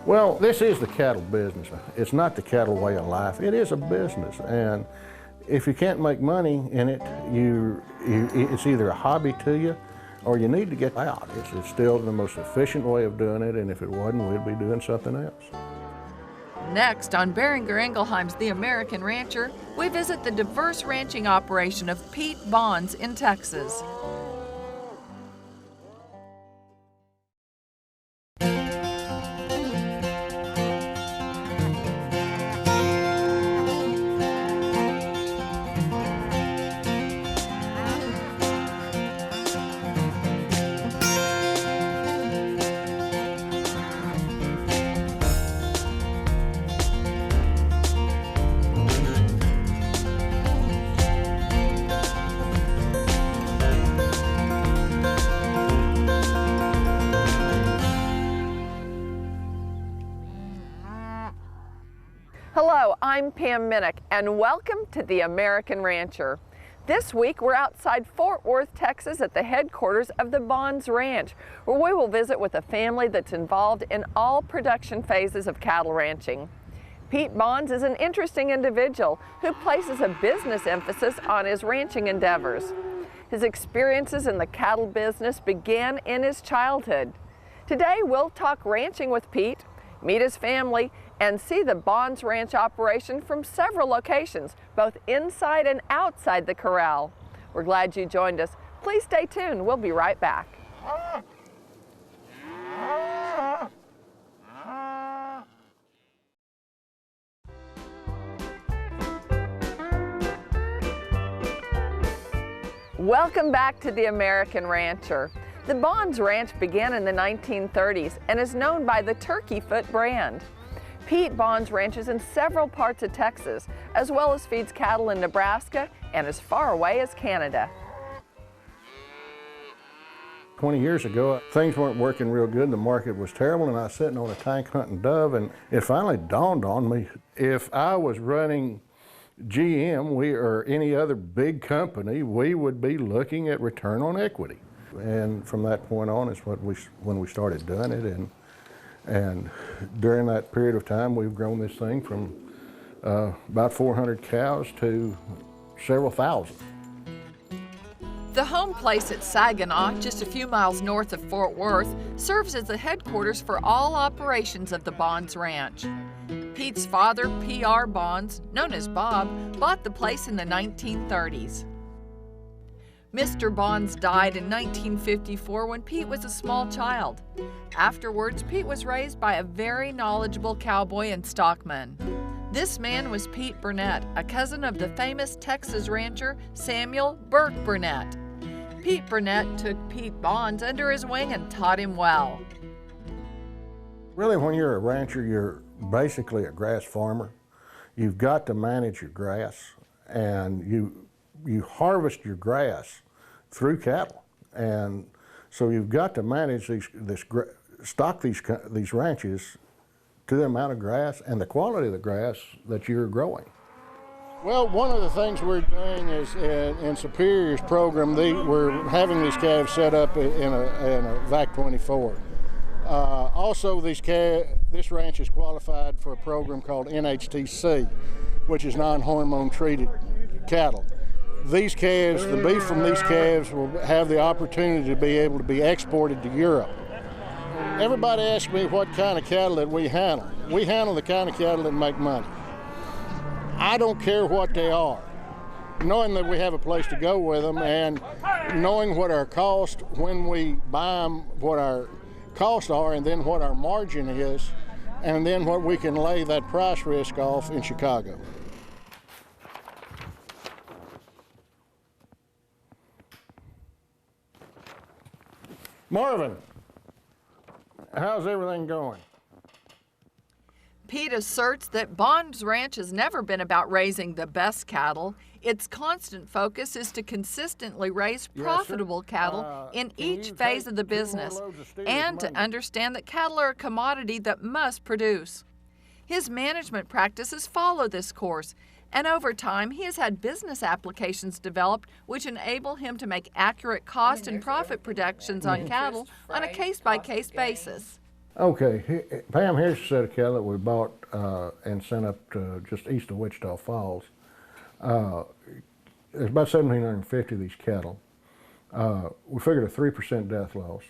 Well, this is the cattle business. It's not the cattle way of life. It is a business, and if you can't make money in it, it's either a hobby to you or you need to get out. It's still the most efficient way of doing it, and if it wasn't, we'd be doing something else. Next, on Beringer Ingelheim's The American Rancher, we visit the diverse ranching operation of Pete Bonds in Texas. Hello, I'm Pam Minnick, and welcome to The American Rancher. This week, we're outside Fort Worth, Texas at the headquarters of the Bonds Ranch, where we will visit with a family that's involved in all production phases of cattle ranching. Pete Bonds is an interesting individual who places a business emphasis on his ranching endeavors. His experiences in the cattle business began in his childhood. Today, we'll talk ranching with Pete, meet his family, and see the Bonds Ranch operation from several locations, both inside and outside the corral. We're glad you joined us. Please stay tuned. We'll be right back. Welcome back to The American Rancher. The Bonds Ranch began in the 1930s and is known by the Turkey Foot brand. Pete Bonds ranches in several parts of Texas, as well as feeds cattle in Nebraska and as far away as Canada. 20 years ago, things weren't working real good. The market was terrible, and I was sitting on a tank hunting dove, and it finally dawned on me, if I was running GM or any other big company, we would be looking at return on equity. And from that point on is when we started doing it. And during that period of time, we've grown this thing from about 400 cows to several thousand. The home place at Saginaw, just a few miles north of Fort Worth, serves as the headquarters for all operations of the Bonds Ranch. Pete's father, P.R. Bonds, known as Bob, bought the place in the 1930s. Mr. Bonds died in 1954 when Pete was a small child. Afterwards, Pete was raised by a very knowledgeable cowboy and stockman. This man was Pete Burnett, a cousin of the famous Texas rancher Samuel Burke Burnett. Pete Burnett took Pete Bonds under his wing and taught him well. Really, when you're a rancher, you're basically a grass farmer. You've got to manage your grass, and you harvest your grass through cattle, and so you've got to manage stock these ranches to the amount of grass and the quality of the grass that you're growing. Well, one of the things we're doing is in Superior's program, we're having these calves set up in a VAC 24. Also, this ranch is qualified for a program called NHTC, which is non-hormone treated cattle. These calves, the beef from these calves will have the opportunity to be able to be exported to Europe. Everybody asks me what kind of cattle that we handle. We handle the kind of cattle that make money. I don't care what they are. Knowing that we have a place to go with them and knowing what our cost when we buy them, what our costs are, and then what our margin is, and then what we can lay that price risk off in Chicago. Marvin, how's everything going? Pete asserts that Bonds Ranch has never been about raising the best cattle. Its constant focus is to consistently raise profitable cattle in each phase of the business and to understand that cattle are a commodity that must produce. His management practices follow this course, and over time he has had business applications developed which enable him to make accurate cost and profit projections on cattle on a case-by-case basis. Okay, Pam, here's a set of cattle that we bought and sent up to just east of Wichita Falls. There's about 1,750 of these cattle. We figured a 3% death loss.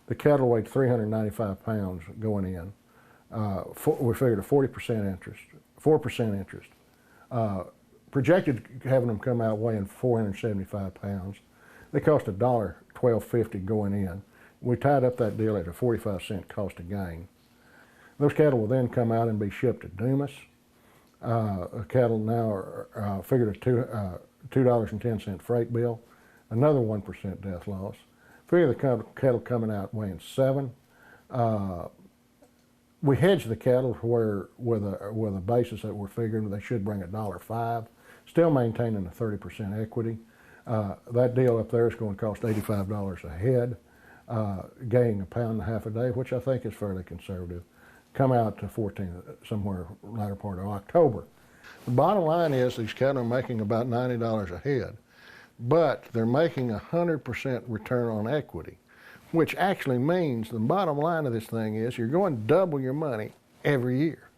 The cattle weighed 395 pounds going in. We figured a 40% interest, 4% interest. Projected having them come out weighing 475 pounds. They cost $12.50 going in. We tied up that deal at a 45-cent cost of gain. Those cattle will then come out and be shipped to Dumas. Cattle now are figured a $2.10 freight bill, another 1% death loss. Figure the cattle coming out weighing 7. We hedge the cattle where with a basis that we're figuring they should bring $1.05, still maintaining a 30% equity. That deal up there is going to cost $85 a head, gaining a pound and a half a day, which I think is fairly conservative. Come out to 14 somewhere latter part of October. The bottom line is these cattle are making about $90 a head, but they're making 100% return on equity, which actually means the bottom line of this thing is you're going to double your money every year.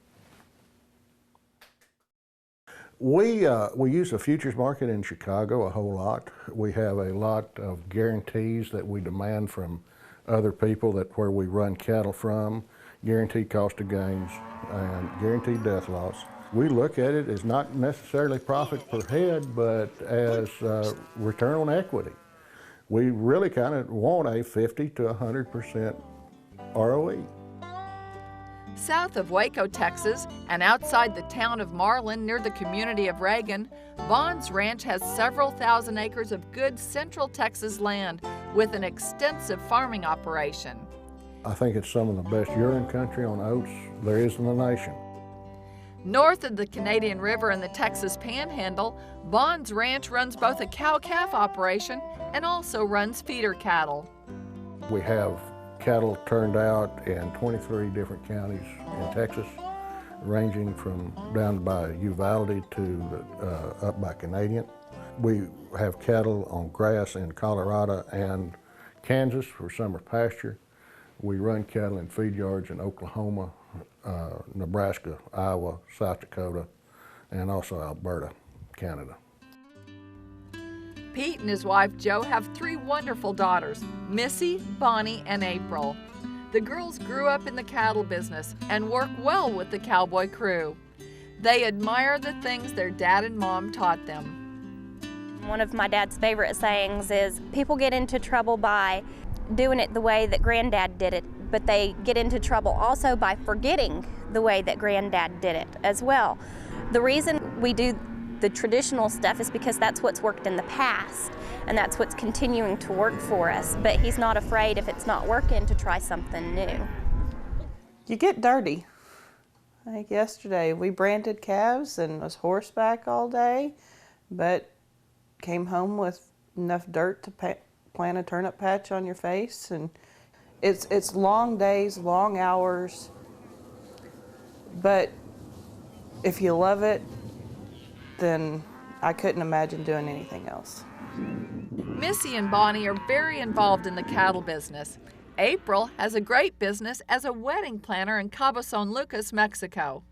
We use the futures market in Chicago a whole lot. We have a lot of guarantees that we demand from other people where we run cattle from, guaranteed cost of gains and guaranteed death loss. We look at it as not necessarily profit per head, but as return on equity. We really kind of want a 50 to 100% ROE. South of Waco, Texas, and outside the town of Marlin near the community of Reagan, Bond's Ranch has several thousand acres of good Central Texas land with an extensive farming operation. I think it's some of the best urine country on oats there is in the nation. North of the Canadian River and the Texas Panhandle, Bond's Ranch runs both a cow-calf operation and also runs feeder cattle. We have cattle turned out in 23 different counties in Texas, ranging from down by Uvalde to up by Canadian. We have cattle on grass in Colorado and Kansas for summer pasture. We run cattle in feed yards in Oklahoma, Nebraska, Iowa, South Dakota, and also Alberta, Canada. Pete and his wife Jo have 3 wonderful daughters, Missy, Bonnie, and April. The girls grew up in the cattle business and work well with the cowboy crew. They admire the things their dad and mom taught them. One of my dad's favorite sayings is, people get into trouble by doing it the way that Granddad did it, but they get into trouble also by forgetting the way that Granddad did it as well. The reason we do the traditional stuff is because that's what's worked in the past, and that's what's continuing to work for us. But he's not afraid, if it's not working, to try something new. You get dirty. I think yesterday we branded calves and was horseback all day, but came home with enough dirt to plant a turnip patch on your face. And it's long days, long hours, but if you love it, then I couldn't imagine doing anything else. Missy and Bonnie are very involved in the cattle business. April has a great business as a wedding planner in Cabo San Lucas, Mexico.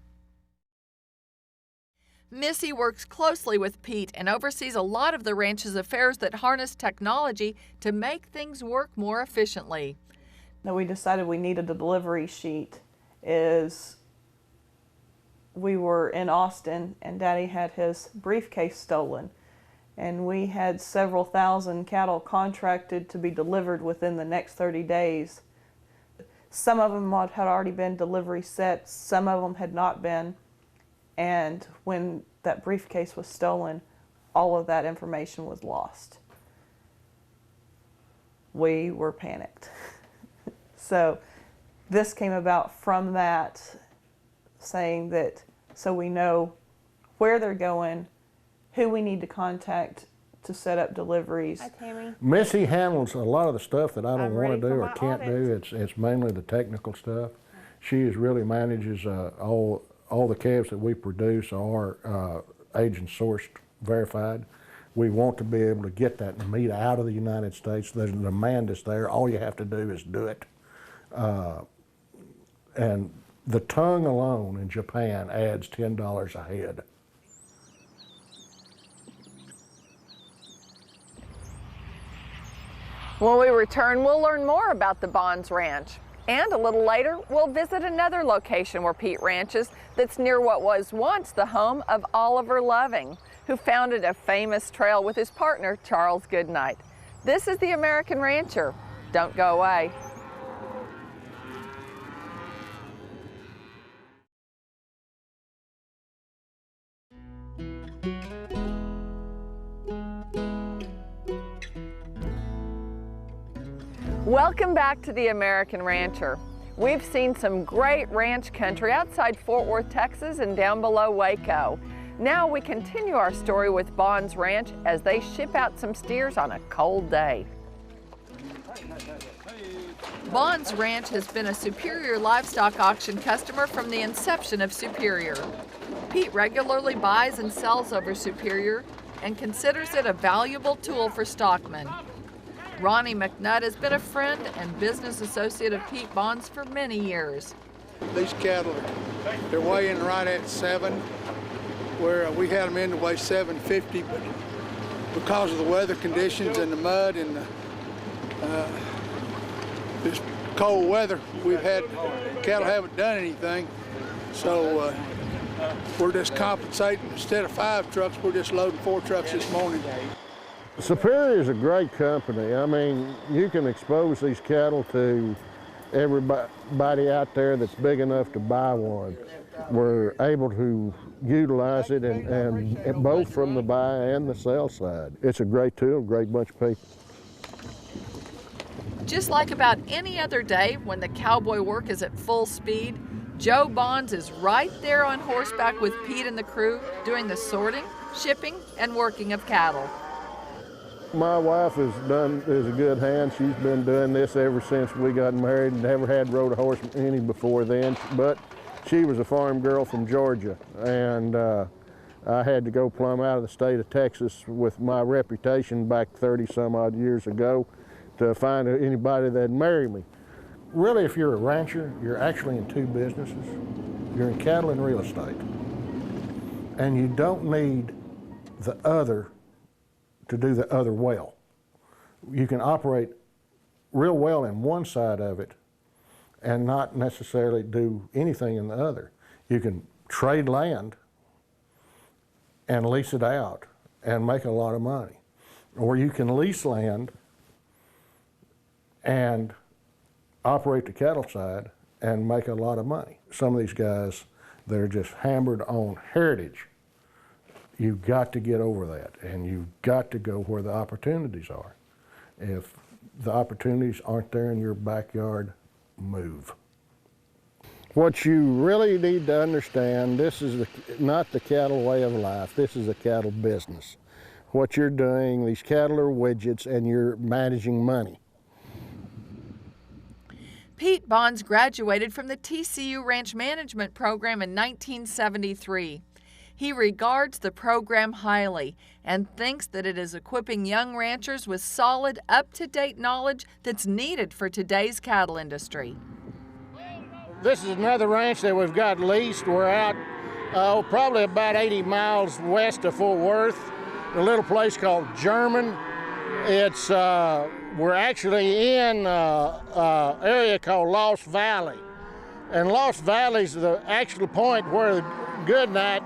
Missy works closely with Pete and oversees a lot of the ranch's affairs that harness technology to make things work more efficiently. Now we decided we needed a delivery sheet. We were in Austin and Daddy had his briefcase stolen, and we had several thousand cattle contracted to be delivered within the next 30 days. Some of them had already been delivery sets, some of them had not been, and when that briefcase was stolen, all of that information was lost. We were panicked. So this came about from that, saying that so we know where they're going, who we need to contact to set up deliveries. Hi, Tammy. Missy handles a lot of the stuff that I don't I'm want ready to do for or my can't audit. do. It's mainly the technical stuff. She really manages all the calves that we produce are agent sourced, verified. We want to be able to get that meat out of the United States. There's a demand is there. All you have to do is do it. And the tongue alone in Japan adds $10 a head. When we return, we'll learn more about the Bonds Ranch. And a little later, we'll visit another location where Pete ranches that's near what was once the home of Oliver Loving, who founded a famous trail with his partner, Charles Goodnight. This is the American Rancher. Don't go away. Welcome back to the American Rancher. We've seen some great ranch country outside Fort Worth, Texas and down below Waco. Now we continue our story with Bonds Ranch as they ship out some steers on a cold day. Bonds Ranch has been a Superior Livestock auction customer from the inception of Superior. Pete regularly buys and sells over Superior and considers it a valuable tool for stockmen. Ronnie Mkt has been a friend and business associate of Pete Bonds for many years. These cattle, they're weighing right at 7, where we had them in to weigh 750, but because of the weather conditions and the mud and this cold weather, we've had cattle haven't done anything. So we're just compensating. Instead of 5 trucks, we're just loading 4 trucks this morning. Superior is a great company. I mean, you can expose these cattle to everybody out there that's big enough to buy one. We're able to utilize it and both from the buy and the sell side. It's a great tool, great bunch of people. Just like about any other day when the cowboy work is at full speed, Joe Bonds is right there on horseback with Pete and the crew doing the sorting, shipping, and working of cattle. My wife is a good hand. She's been doing this ever since we got married and never had rode a horse any before then. But she was a farm girl from Georgia, and I had to go plumb out of the state of Texas with my reputation back 30 some odd years ago to find anybody that'd marry me. Really, if you're a rancher, you're actually in 2 businesses. You're in cattle and real estate. And you don't need the other to do the other well. You can operate real well in one side of it and not necessarily do anything in the other. You can trade land and lease it out and make a lot of money. Or you can lease land and operate the cattle side and make a lot of money. Some of these guys, they're just hammered on heritage. You've got to get over that, and you've got to go where the opportunities are. If the opportunities aren't there in your backyard, move. What you really need to understand, this is not the cattle way of life, this is a cattle business. What you're doing, these cattle are widgets, and you're managing money. Pete Bonds graduated from the TCU Ranch Management Program in 1973. He regards the program highly and thinks that it is equipping young ranchers with solid, up-to-date knowledge that's needed for today's cattle industry. This is another ranch that we've got leased. We're out probably about 80 miles west of Fort Worth, a little place called German. It's we're actually in an area called Lost Valley. And Lost Valley is the actual point where the Goodnight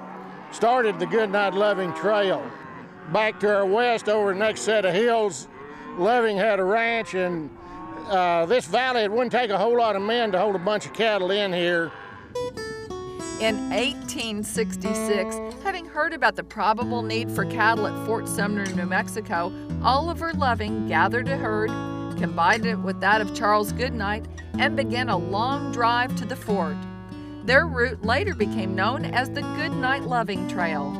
started the Goodnight Loving Trail. Back to our west, over the next set of hills, Loving had a ranch, and this valley, it wouldn't take a whole lot of men to hold a bunch of cattle in here. In 1866, having heard about the probable need for cattle at Fort Sumner, New Mexico, Oliver Loving gathered a herd, combined it with that of Charles Goodnight, and began a long drive to the fort. Their route later became known as the Goodnight Loving Trail.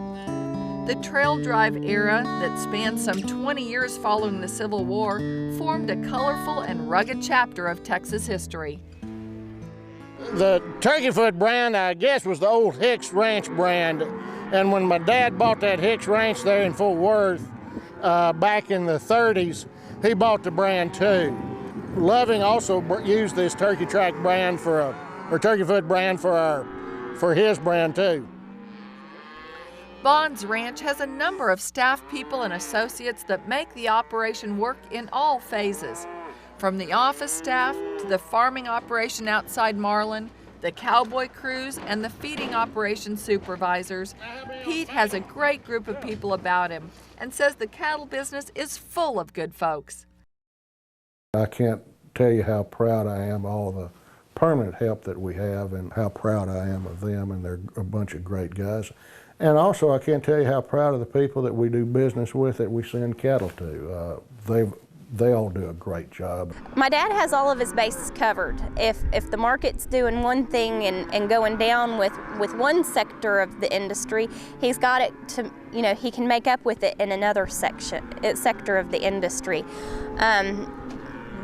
The trail drive era that spanned some 20 years following the Civil War formed a colorful and rugged chapter of Texas history. The Turkeyfoot brand, I guess, was the old Hicks Ranch brand. And when my dad bought that Hicks Ranch there in Fort Worth back in the 30s, he bought the brand too. Loving also used this Turkey Track brand for or turkey foot brand for his brand too. Bond's Ranch has a number of staff people and associates that make the operation work in all phases. From the office staff to the farming operation outside Marlin, the cowboy crews, and the feeding operation supervisors, Pete has a great group of people about him and says the cattle business is full of good folks. I can't tell you how proud I am of all the permanent help that we have and how proud I am of them, and they're a bunch of great guys. And also, I can't tell you how proud of the people that we do business with that we send cattle to. They all do a great job. My dad has all of his bases covered. If the market's doing one thing and going down with one sector of the industry, he's got it to, you know, he can make up with it in another sector of the industry.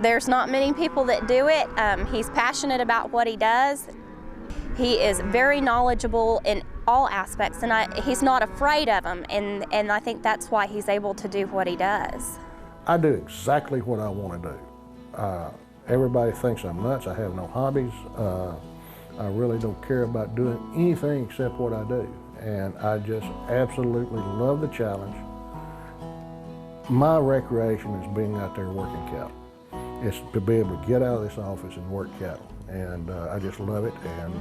There's not many people that do it. He's passionate about what he does. He is very knowledgeable in all aspects, and he's not afraid of them, and I think that's why he's able to do what he does. I do exactly what I want to do. Everybody thinks I'm nuts. I have no hobbies. I really don't care about doing anything except what I do, and I just absolutely love the challenge. My recreation is being out there working cattle. It's to be able to get out of this office and work cattle, and I just love it. And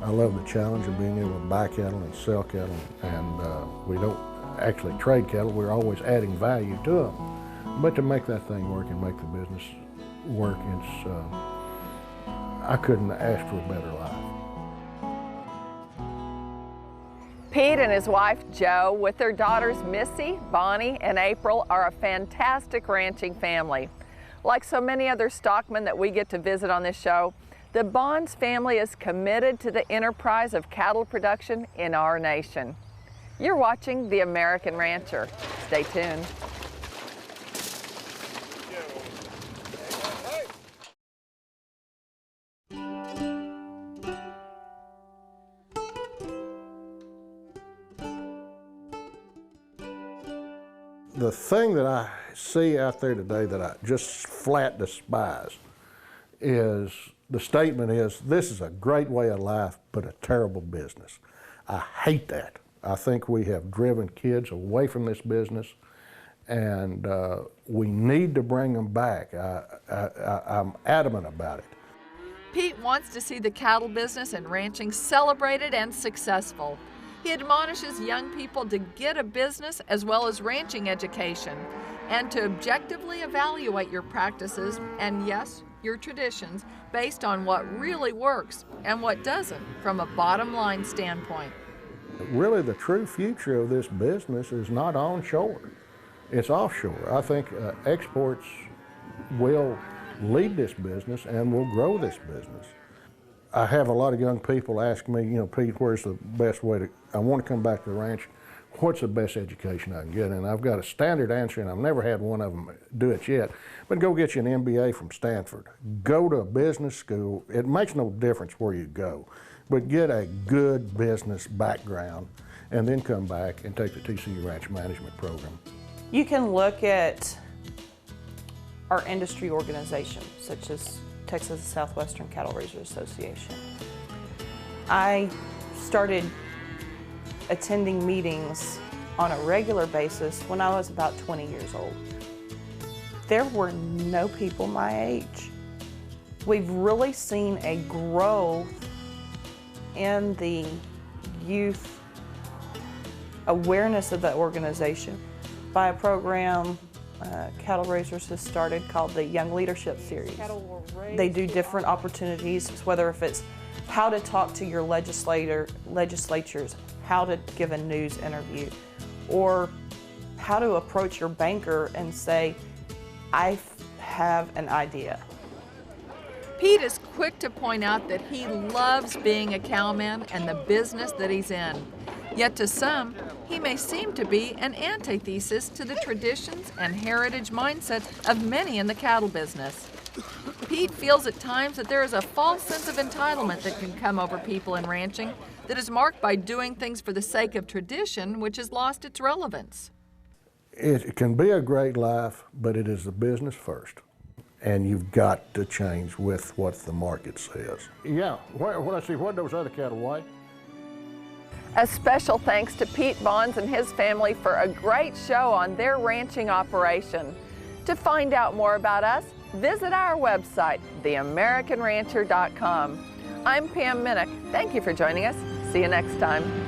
I love the challenge of being able to buy cattle and sell cattle, and we don't actually trade cattle. We're always adding value to them. But to make that thing work and make the business work, I couldn't ask for a better life. Pete and his wife Jo, with their daughters Missy, Bonnie, and April, are a fantastic ranching family. Like so many other stockmen that we get to visit on this show, the Bonds family is committed to the enterprise of cattle production in our nation. You're watching The American Rancher. Stay tuned. The thing that I see out there today that I just flat despise is the statement is, this is a great way of life, but a terrible business. I hate that. I think we have driven kids away from this business, and we need to bring them back. I'm adamant about it. Pete wants to see the cattle business and ranching celebrated and successful. He admonishes young people to get a business as well as ranching education, and to objectively evaluate your practices and, yes, your traditions based on what really works and what doesn't from a bottom line standpoint. Really, the true future of this business is not onshore, it's offshore. I think exports will lead this business and will grow this business. I have a lot of young people ask me, you know, Pete, where's the best way to, I want to come back to the ranch, what's the best education I can get? And I've got a standard answer, and I've never had one of them do it yet, but go get you an MBA from Stanford. Go to a business school. It makes no difference where you go, but get a good business background and then come back and take the TCU Ranch Management Program. You can look at our industry organizations, such as Texas Southwestern Cattle Raisers Association. I started attending meetings on a regular basis when I was about 20 years old. There were no people my age. We've really seen a growth in the youth awareness of the organization by a program Cattle Raisers has started called the Young Leadership Series. They do different opportunities, whether if it's how to talk to your legislatures, how to give a news interview, or how to approach your banker and say, I have an idea. Pete is quick to point out that he loves being a cowman and the business that he's in. Yet to some, he may seem to be an antithesis to the traditions and heritage mindset of many in the cattle business. Pete feels at times that there is a false sense of entitlement that can come over people in ranching that is marked by doing things for the sake of tradition, which has lost its relevance. It can be a great life, but it is the business first. and you've got to change with what the market says. Yeah, what I see, what those other cattle weigh? A special thanks to Pete Bonds and his family for a great show on their ranching operation. To find out more about us, visit our website, theamericanrancher.com. I'm Pam Minnick. Thank you for joining us. See you next time.